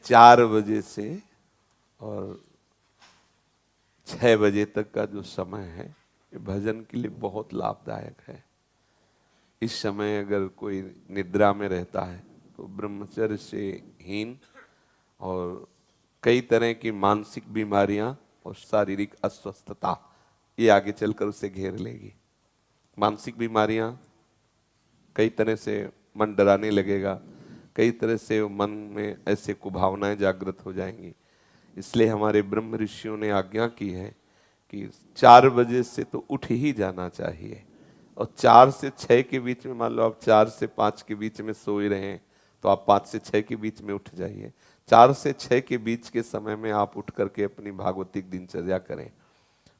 4 बजे से और 6 बजे तक का जो समय है ये भजन के लिए बहुत लाभदायक है। इस समय अगर कोई निद्रा में रहता है तो ब्रह्मचर्य से हीन और कई तरह की मानसिक बीमारियां और शारीरिक अस्वस्थता ये आगे चलकर उसे घेर लेगी। मानसिक बीमारियां, कई तरह से मन डराने लगेगा, कई तरह से मन में ऐसे कुभावनाएं जागृत हो जाएंगी। इसलिए हमारे ब्रह्म ऋषियों ने आज्ञा की है कि 4 बजे से तो उठ ही जाना चाहिए और 4 से 6 के बीच में, मान लो आप 4 से 5 के बीच में सो ही रहे हैं तो आप 5 से 6 के बीच में उठ जाइए। 4 से 6 के बीच के समय में आप उठ करके अपनी भागवतिक दिनचर्या करें।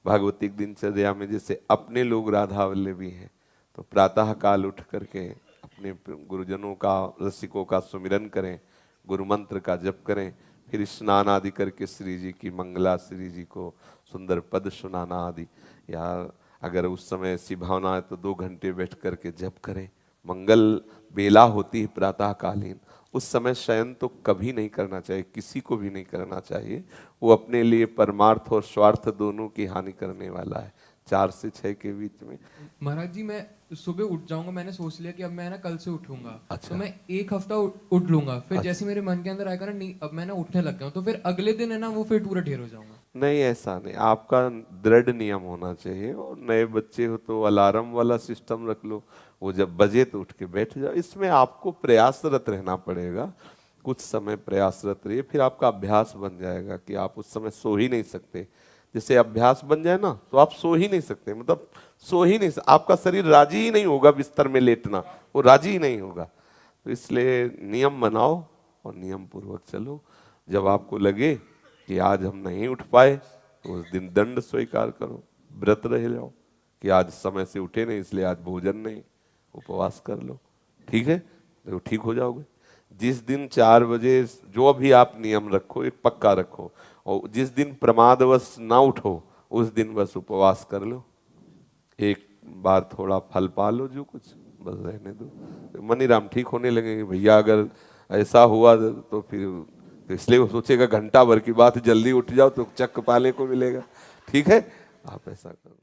भागवतिक दिनचर्या में जैसे अपने लोग राधा वल्लभी हैं तो प्रातः काल उठ करके अपने गुरुजनों का, रसिकों का सुमिरन करें, गुरु मंत्र का जप करें, फिर स्नान आदि करके श्री जी की मंगला, श्री जी को सुंदर पद सुनाना आदि, या अगर उस समय ऐसी भावना है तो 2 घंटे बैठ करके जप करें। मंगल बेला होती है प्रातः कालीन, उस समय शयन तो कभी नहीं करना चाहिए, किसी को भी नहीं करना चाहिए। वो अपने लिए परमार्थ और स्वार्थ दोनों की हानि करने वाला है। 4 से 6 के बीच में। महाराज जी मैं सुबह उठ जाऊंगा, मैंने सोच लिया कि अब मैं ना कल से उठूंगा। अच्छा। तो मैं 1 हफ्ता उठ लूंगा, फिर अच्छा। जैसे मेरे मन के अंदर आएगा ना, नहीं अब मैं ना उठने लग गया हूँ, तो फिर अगले दिन है ना वो फिर पूरा ढेर हो जाऊंगा। नहीं, ऐसा नहीं, आपका दृढ़ नियम होना चाहिए। और नए बच्चे हो तो अलार्म वाला सिस्टम रख लो, वो जब बजे तो उठ के बैठ जाओ। इसमें आपको प्रयासरत रहना पड़ेगा, कुछ समय प्रयासरत रहिए, फिर आपका अभ्यास बन जाएगा कि आप उस समय सो ही नहीं सकते। जैसे अभ्यास बन जाए ना तो आप सो ही नहीं सकते, मतलब सो ही नहीं आपका शरीर राजी ही नहीं होगा बिस्तर में लेटना, वो राजी ही नहीं होगा। तो इसलिए नियम बनाओ और नियम पूर्वक चलो। जब आपको लगे कि आज हम नहीं उठ पाए तो उस दिन दंड स्वीकार करो, व्रत रह जाओ कि आज समय से उठे नहीं इसलिए आज भोजन नहीं, उपवास कर लो। ठीक है, तो ठीक हो जाओगे। जिस दिन 4 बजे जो भी आप नियम रखो एक पक्का रखो, और जिस दिन प्रमादवश ना उठो उस दिन बस उपवास कर लो, एक बार थोड़ा फल पा लो, जो कुछ बस रहने दो। तो मनीराम ठीक होने लगेंगे। भैया अगर ऐसा हुआ तो फिर तो इसलिए वो सोचेगा घंटा भर की बात, जल्दी उठ जाओ तो चक्क पाले को मिलेगा। ठीक है, आप ऐसा करो।